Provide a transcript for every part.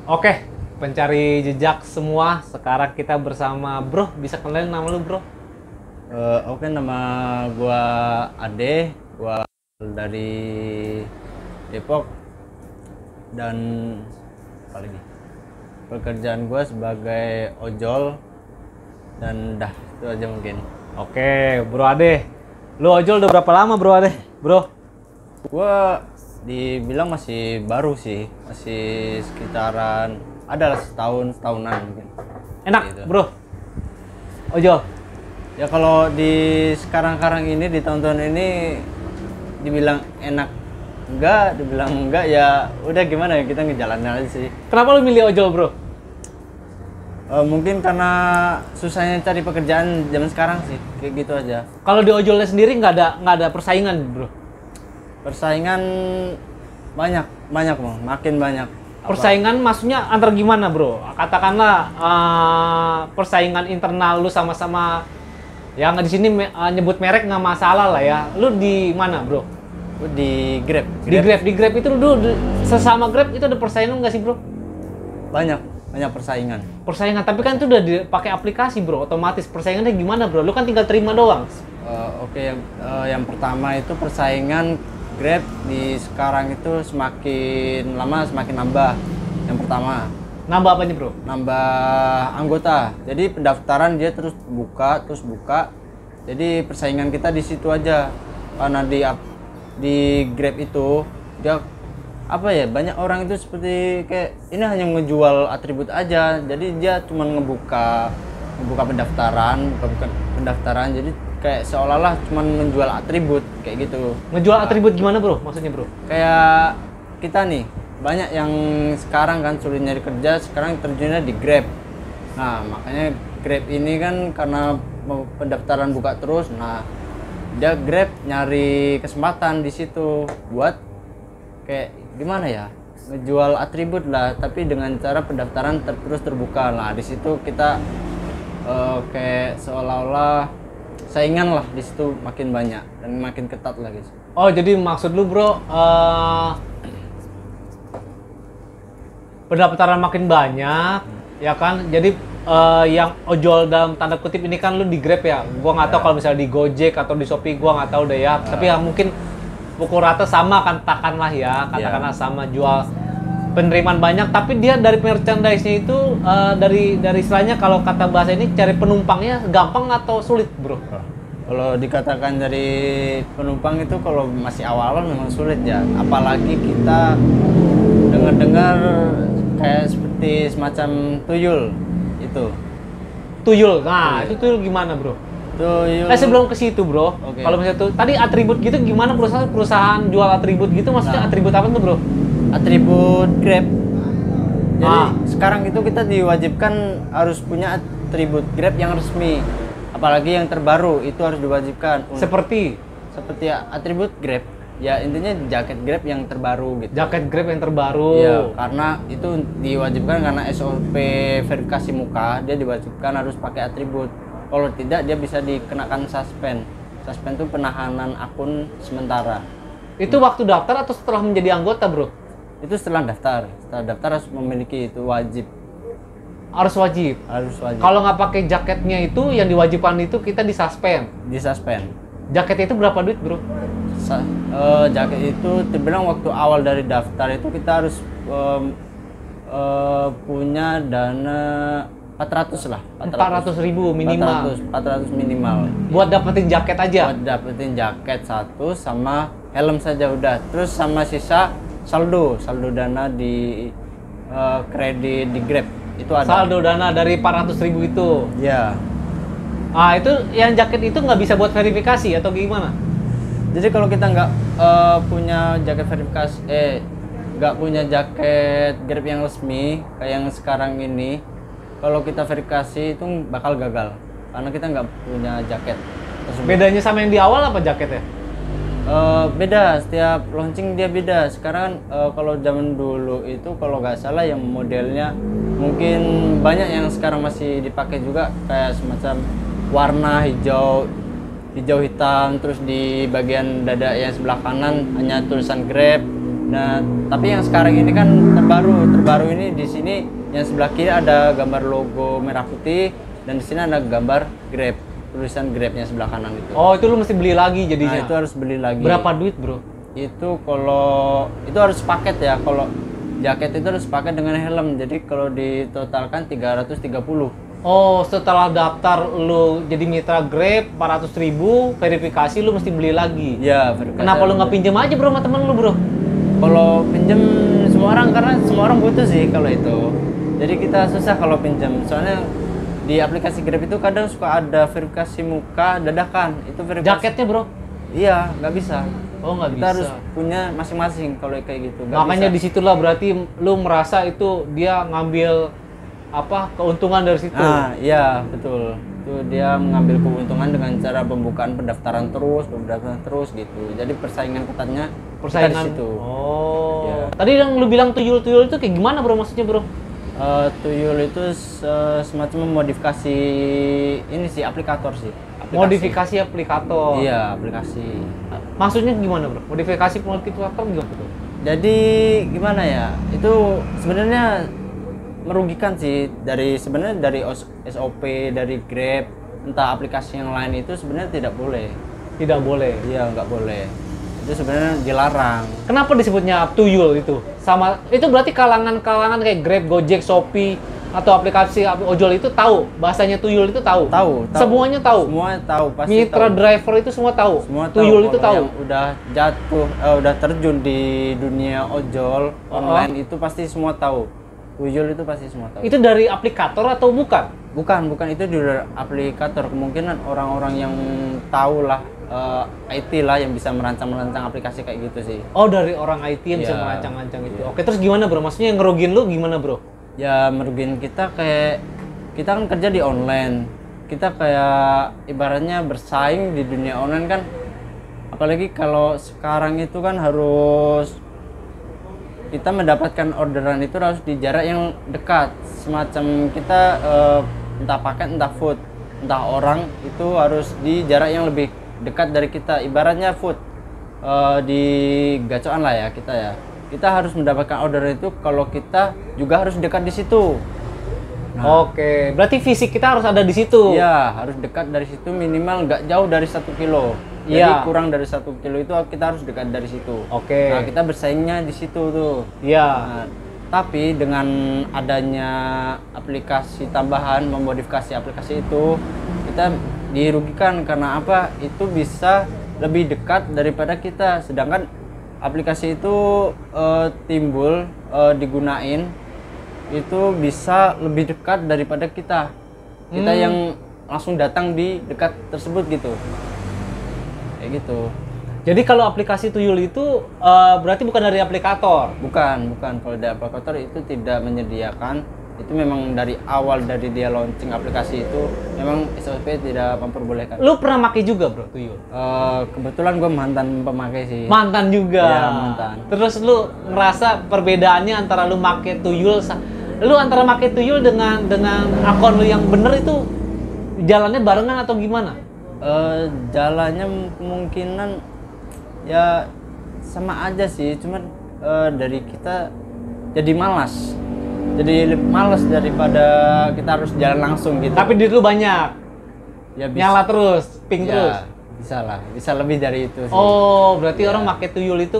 Oke, pencari jejak semua. Sekarang kita bersama Bro. Bisa kenalin nama lu, Bro? Oke, nama gua Ade, gua dari Depok, dan apa lagi? Pekerjaan gua sebagai ojol, dan dah itu aja mungkin. Oke, Bro Ade. Lu ojol udah berapa lama, Bro Ade? Bro? Gua dibilang masih baru sih, masih sekitaran adalah setahunan mungkin. Enak, Gitu. Bro? Ojol? Ya kalau di sekarang ini di tahun-tahun ini dibilang enak dibilang enggak, ya udah gimana ya, kita ngejalanin aja sih. Kenapa lu milih ojol, Bro? Mungkin karena susahnya cari pekerjaan zaman sekarang sih, kayak gitu aja. Kalau di ojolnya sendiri nggak ada persaingan, Bro? Persaingan banyak bang, makin banyak. Persaingan maksudnya antar gimana, Bro? Katakanlah persaingan internal lu sama-sama ya, nggak di sini nyebut merek nggak masalah lah ya. Lu di mana, Bro? Di Grab. Di Grab itu lu sesama Grab itu ada persaingan nggak sih, Bro? Banyak persaingan. Persaingan, tapi kan itu udah dipakai aplikasi, Bro. Otomatis persaingannya gimana, Bro? Lu kan tinggal terima doang. Oke, yang pertama itu persaingan Grab di sekarang itu semakin lama semakin nambah. Yang pertama, Nambah apanya, Bro? nambah anggota. Jadi pendaftaran dia terus buka. Jadi persaingan kita di situ aja. Karena di Grab itu dia apa ya, banyak orang itu seperti kayak ini hanya ngejual atribut aja. Jadi dia cuma ngebuka pendaftaran. Jadi kayak seolah-olah cuma menjual atribut kayak gitu. Ngejual atribut gimana, Bro? Maksudnya, Bro? Kayak kita nih, banyak yang sekarang kan sulit nyari kerja, sekarang terjunnya di Grab. Nah, makanya Grab ini kan karena pendaftaran buka terus, nah dia Grab nyari kesempatan di situ buat kayak gimana ya, ngejual atribut lah, tapi dengan cara pendaftaran terus terbuka. Nah, di situ kita kayak seolah-olah saingan lah, di situ makin banyak dan makin ketat lagi. Oh, jadi maksud lu, Bro, pendaftaran makin banyak, ya kan? Jadi yang ojol dalam tanda kutip ini kan lu di Grab ya. Gua nggak tahu kalau misalnya di Gojek atau di Shopee, gua nggak tahu deh ya. Tapi ya mungkin pukul rata sama kan, katakanlah ya, katakanlah sama jual penerimaan banyak, tapi dia dari merchandise-nya itu dari istilahnya, kalau kata bahasa ini, cari penumpangnya gampang atau sulit, Bro? Kalau dikatakan dari penumpang itu kalau masih awal memang sulit ya, apalagi kita dengar-dengar kayak seperti semacam tuyul itu. Tuyul. Nah, itu tuyul gimana, Bro? Tuyul. Sebelum ke situ, Bro. Oke. Kalau misalnya tuh tadi atribut gitu gimana, perusahaan jual atribut gitu, maksudnya atribut apa tuh, Bro? Atribut Grab. Jadi sekarang itu kita diwajibkan harus punya atribut Grab yang resmi. Apalagi yang terbaru itu harus diwajibkan. Seperti Atribut Grab. Ya intinya jaket Grab yang terbaru gitu. jaket Grab yang terbaru. Iya, karena itu diwajibkan karena SOP verifikasi muka, dia diwajibkan harus pakai atribut. Kalau tidak dia bisa dikenakan suspend. Suspend itu penahanan akun sementara. Itu waktu daftar atau setelah menjadi anggota, Bro? Itu setelah daftar. Setelah daftar harus memiliki itu, wajib. Harus wajib. Kalau nggak pakai jaketnya itu, yang diwajibkan itu kita disuspend. Disuspend. Jaketnya itu berapa duit, Bro? Jaket itu terbilang waktu awal dari daftar itu kita harus punya dana 400 lah. 400.000 minimal. 400 minimal. Buat dapetin jaket aja. Buat dapetin jaket satu sama helm saja udah. Terus sama sisa saldo dana di kredit di Grab itu ada. Saldo dana dari 400.000 itu. Ya. Itu yang jaket itu nggak bisa buat verifikasi atau gimana? Jadi kalau kita nggak punya jaket verifikasi, nggak punya jaket Grab yang resmi kayak yang sekarang ini, kalau kita verifikasi itu bakal gagal karena kita nggak punya jaket tersebut. Bedanya sama yang di awal apa jaketnya? Beda, setiap launching dia beda. Sekarang kalau zaman dulu itu kalau nggak salah yang modelnya mungkin banyak yang sekarang masih dipakai juga, kayak semacam warna hijau hitam, terus di bagian dada yang sebelah kanan hanya tulisan Grab. Nah, tapi yang sekarang ini kan terbaru ini di sini yang sebelah kiri ada gambar logo merah putih dan di sini ada gambar Grab, tulisan Grabnya sebelah kanan itu. Oh, itu lu mesti beli lagi Nah, jadinya. itu harus beli lagi. Berapa duit, Bro? Itu kalau itu harus paket ya. Kalau jaket itu harus paket dengan helm. Jadi kalau ditotalkan 330. Oh, setelah daftar lu jadi mitra Grab 400.000, verifikasi lu mesti beli lagi. Ya, verifikasi Kenapa lu nggak pinjem aja, Bro, sama temen lu, Bro? Kalau pinjem semua orang, karena semua orang butuh sih kalau itu. Jadi kita susah kalau pinjam. Soalnya di aplikasi Grab itu kadang suka ada verifikasi muka dadakan. Itu verifikasi. Jaketnya, Bro? Iya, nggak bisa. Oh, nggak Kita bisa. harus punya masing-masing kalau kayak gitu. Nggak Makanya bisa. disitulah berarti lu merasa itu dia ngambil apa keuntungan dari situ. Ah, iya, betul. Itu dia mengambil keuntungan dengan cara pembukaan pendaftaran terus gitu. Jadi persaingan ketatnya kita di Persaingan. situ. Oh. Ya. Tadi yang lu bilang tuyul-tuyul itu kayak gimana, Bro, maksudnya, Bro? Tuyul itu semacam memodifikasi ini sih, aplikator sih. Aplikasi. Modifikasi aplikator. Iya, aplikasi. Maksudnya gimana, Bro? Modifikasi aplikator gimana, Bro? Jadi gimana ya? Itu sebenarnya merugikan sih sebenarnya dari SOP dari Grab, entah aplikasi yang lain itu sebenarnya tidak boleh. Tidak boleh. Iya, nggak boleh. Itu sebenarnya dilarang. Kenapa disebutnya tuyul itu? Sama itu berarti kalangan-kalangan kayak Grab, Gojek, Shopee atau aplikasi ojol itu tahu bahasanya tuyul itu tahu. Tahu. Semuanya tahu. Semua tahu, pasti Mitra tahu. driver itu semua tahu. Semua tuyul tahu. itu Kalau tahu. yang udah jatuh, udah terjun di dunia ojol online itu pasti semua tahu. Tuyul itu pasti semua tahu. Itu dari aplikator atau bukan? Bukan itu dari aplikator. Kemungkinan orang-orang yang tahu lah, IT lah yang bisa merancang aplikasi kayak gitu sih. Oh, dari orang IT yang bisa Iya. merancang-rancang itu. Oke, terus gimana, Bro? Maksudnya yang ngerugin lu gimana, Bro? Ya merugikan kita, kayak kita kan kerja di online. Kita kayak ibaratnya bersaing di dunia online kan. Apalagi kalau sekarang itu kan harus kita mendapatkan orderan itu harus di jarak yang dekat. Semacam kita entah paket, entah food, entah orang itu harus di jarak yang lebih dekat dari kita. Ibaratnya food di gacoan lah ya kita ya. Kita harus mendapatkan orderan itu kalau kita juga harus dekat di situ. Oke, berarti fisik kita harus ada di situ. Iya, harus dekat dari situ, minimal nggak jauh dari 1 kilo. Jadi Iya. kurang dari 1 kilo itu kita harus dekat dari situ. Oke. Nah, kita bersaingnya di situ tuh. Iya. Nah, tapi dengan adanya aplikasi tambahan, memodifikasi aplikasi itu, kita dirugikan karena apa? Itu bisa lebih dekat daripada kita. Sedangkan aplikasi itu timbul, digunain, itu bisa lebih dekat daripada kita. Kita yang langsung datang di dekat tersebut gitu. Kayak gitu. Jadi kalau aplikasi tuyul itu berarti bukan dari aplikator. Bukan. Kalau dari aplikator itu tidak menyediakan. Itu memang dari awal, dari dia launching aplikasi itu memang SOP tidak memperbolehkan. Lu pernah pakai juga, Bro, tuyul? Kebetulan gue mantan pemakai sih. Mantan juga. Iya, mantan. Terus lu ngerasa perbedaannya antara lu make tuyul lu antara make tuyul dengan akun lu yang bener itu jalannya barengan atau gimana? Jalannya kemungkinan ya sama aja sih, cuman dari kita jadi malas. Jadi malas daripada kita harus jalan langsung gitu. Tapi duit lu banyak. Ya Nyala terus, ping terus. Bisa lah, bisa lebih dari itu sih. Oh, berarti Iya. orang make tuyul itu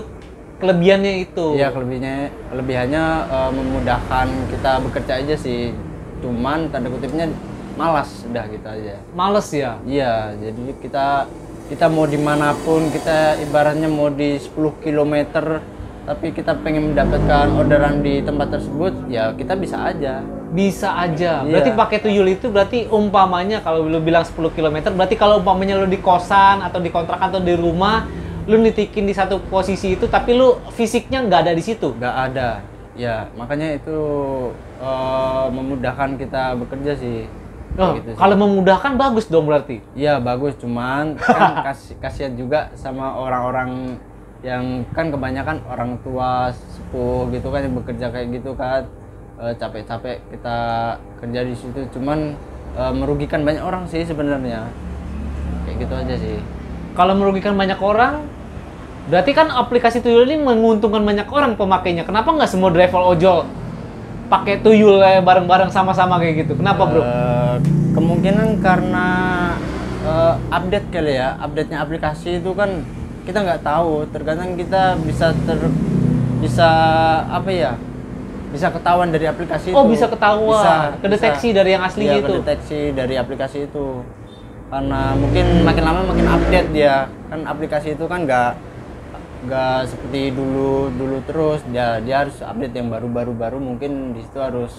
kelebihannya itu. Iya, kelebihannya memudahkan kita bekerja aja sih. Cuman tanda kutipnya malas, udah gitu aja. Males ya. Iya, jadi kita mau dimanapun, kita ibaratnya mau di 10 km, tapi kita pengen mendapatkan orderan di tempat tersebut, ya kita bisa aja. Bisa aja. Iya. Berarti pakai tuyul itu berarti umpamanya kalau lu bilang 10 km, berarti kalau umpamanya lu di kosan atau di kontrakan atau di rumah, lu nitikin di satu posisi itu tapi lu fisiknya nggak ada di situ. Nggak ada. Ya, makanya itu memudahkan kita bekerja sih. Oh, Kayak gitu sih. kalau memudahkan bagus dong berarti. Iya, bagus, cuman kan kasihan juga sama orang-orang yang kan kebanyakan orang tua sepuh gitu kan yang bekerja kayak gitu kan. Capek-capek kita kerja di situ, cuman merugikan banyak orang sih sebenarnya. Kayak gitu aja sih. Kalau merugikan banyak orang, Berarti kan aplikasi Tuyul ini menguntungkan banyak orang pemakainya. Kenapa nggak semua driver ojol pakai Tuyul bareng-bareng sama-sama kayak gitu? Kenapa bro? Kemungkinan karena update kali ya, update-nya aplikasi itu kan kita nggak tahu. Terkadang kita bisa apa ya? Bisa ketahuan dari aplikasi Oh itu. bisa ketahuan, kedeteksi dari yang aslinya iya, itu. kedeteksi dari aplikasi itu. Karena mungkin makin lama makin update dia. Kan aplikasi itu kan nggak seperti dulu terus. Dia harus update yang baru mungkin di situ harus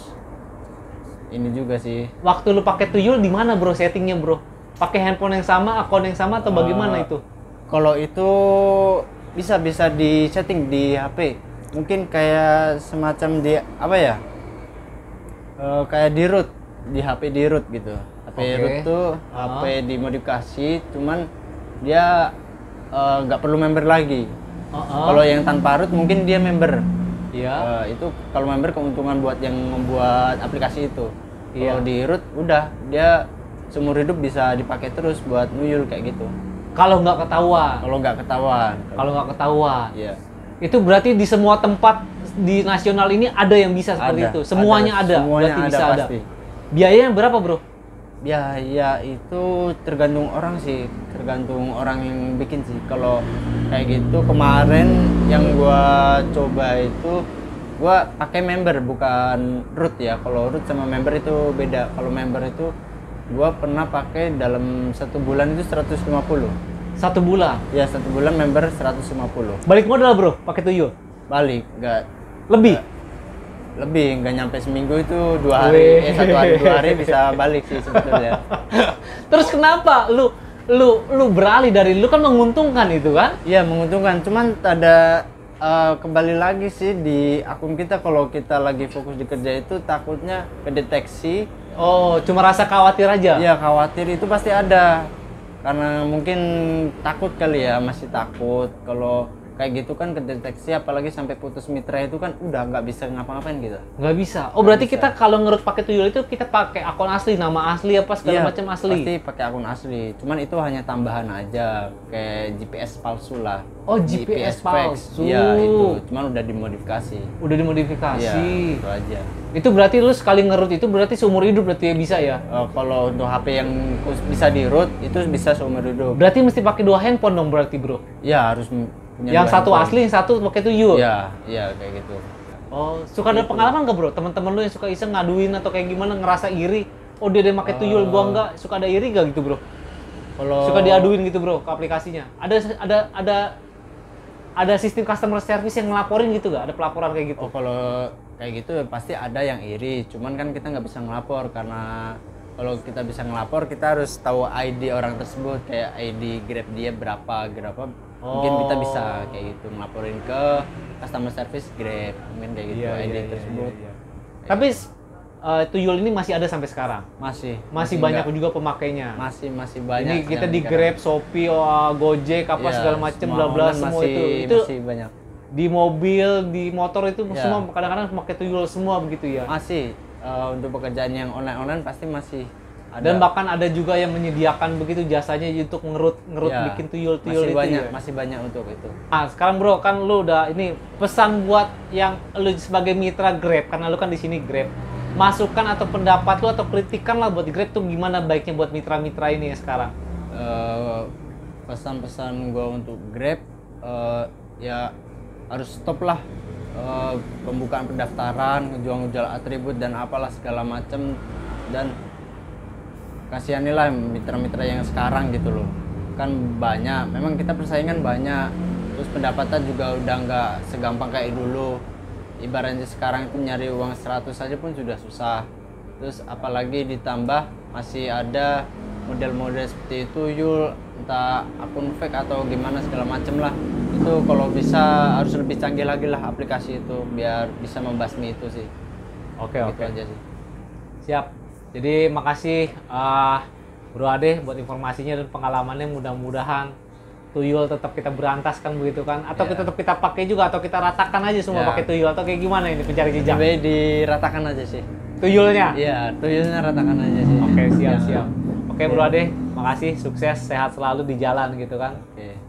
ini juga sih. Waktu lu pakai Tuyul di mana bro settingnya bro? Pakai handphone yang sama, akun yang sama atau bagaimana itu? Kalau itu bisa di setting di HP. Mungkin kayak semacam di apa ya? Kayak di root di HP di root gitu. HP root tuh HP dimodifikasi, cuman dia nggak perlu member lagi. Kalau yang tanpa root mungkin dia member. Iya. Itu kalau member keuntungan buat yang membuat aplikasi itu. Iya. Kalau di root udah dia seumur hidup bisa dipakai terus buat Tuyul kayak gitu. Kalau nggak ketahuan. Kalau nggak ketahuan. Iya. Itu berarti di semua tempat di nasional ini ada yang bisa seperti itu. Semuanya ada. Semuanya berarti ada bisa pasti. Biayanya berapa bro? Biaya itu tergantung orang sih, tergantung orang yang bikin sih. Kalau kayak gitu kemarin yang gua coba itu gua pakai member bukan root ya. Kalau root sama member itu beda. Kalau member itu gua pernah pakai dalam 1 bulan itu 150. 1 bulan? Ya 1 bulan member 150. Balik modal bro, pakai Tuyul? Balik, enggak. Lebih, nggak nyampe seminggu itu 2 hari, 1 hari 2 hari bisa balik sih sebetulnya. Terus kenapa lu beralih dari lu kan menguntungkan itu kan? Iya menguntungkan, cuman ada kembali lagi sih di akun kita kalau kita lagi fokus di kerja itu takutnya kedeteksi. Oh, cuma rasa khawatir aja? Iya khawatir itu pasti ada, karena mungkin takut kali ya, masih takut kalau kayak gitu kan kedeteksi, apalagi sampai putus mitra itu kan udah nggak bisa ngapa-ngapain gitu. Nggak bisa. Oh berarti kita kalau ngerut pakai Tuyul itu kita pakai akun asli, nama asli apa segala macam asli. Pasti pakai akun asli. Cuman itu hanya tambahan aja, kayak GPS palsu lah. Oh GPS palsu. Iya itu. Cuman udah dimodifikasi. Udah dimodifikasi. Iya itu aja. Itu berarti lu sekali ngerut itu berarti seumur hidup berarti ya bisa ya? Kalau untuk HP yang bisa di root itu bisa seumur hidup. Berarti mesti pakai 2 handphone dong berarti bro? Iya harus. Yang satu asli, yang satu pakai Tuyul. Iya kayak gitu. Oh, suka ada pengalaman nggak bro? Teman-teman lu yang suka iseng ngaduin atau kayak gimana ngerasa iri? Oh dia pakai Tuyul, gua nggak. Suka ada iri gak gitu bro? Kalau suka diaduin gitu bro ke aplikasinya? Ada sistem customer service yang ngelaporin gitu gak? Ada pelaporan kayak gitu? Oh kalau kayak gitu pasti ada yang iri. Cuman kan kita nggak bisa ngelapor karena kalau kita bisa ngelapor kita harus tahu ID orang tersebut, kayak ID Grab dia berapa. Mungkin kita bisa kayak gitu ngelaporin ke customer service Grab, mungkin kayak gitu ID tersebut. Tapi Tuyul ini masih ada sampai sekarang? Masih banyak juga pemakainya? Masih banyak. Ini kita di Grab, Shopee, Gojek, apa segala macam bla bla semua itu masih banyak. Di mobil, di motor itu semua kadang-kadang pakai Tuyul semua begitu ya? Masih. Untuk pekerjaan yang online pasti masih ada. Dan bahkan ada juga yang menyediakan begitu jasanya untuk ngerut bikin tuyul masih itu banyak, ya? Masih banyak untuk itu. Sekarang bro, kan lu udah ini pesan buat yang lu sebagai mitra Grab, karena lu kan di sini Grab, masukan atau pendapat lu atau kritikan lah buat Grab tuh gimana baiknya buat mitra-mitra ini ya sekarang? Pesan-pesan gua untuk Grab ya harus stop lah pembukaan pendaftaran, ngejual atribut dan apalah segala macem, dan kasihanilah mitra-mitra yang sekarang gitu loh. Kan banyak, memang kita persaingan banyak, terus pendapatan juga udah nggak segampang kayak dulu. Ibaratnya sekarang itu nyari uang 100 saja pun sudah susah, terus apalagi ditambah masih ada model-model seperti itu Yul, entah akun fake atau gimana segala macem lah. Itu kalau bisa harus lebih canggih lagi lah aplikasi itu biar bisa membasmi itu sih. Oke. Aja sih. Siap. Jadi makasih Bro Ade buat informasinya dan pengalamannya. Mudah-mudahan tuyul tetap kita berantaskan begitu kan, atau kita tetap kita pakai juga, atau kita ratakan aja semua pakai tuyul, atau kayak gimana ini pencari jejak? Lebih diratakan aja sih. Tuyulnya? Iya, tuyulnya ratakan aja sih. Oke, siap. Oke Bro Ade, makasih, sukses, sehat selalu di jalan gitu kan. Oke.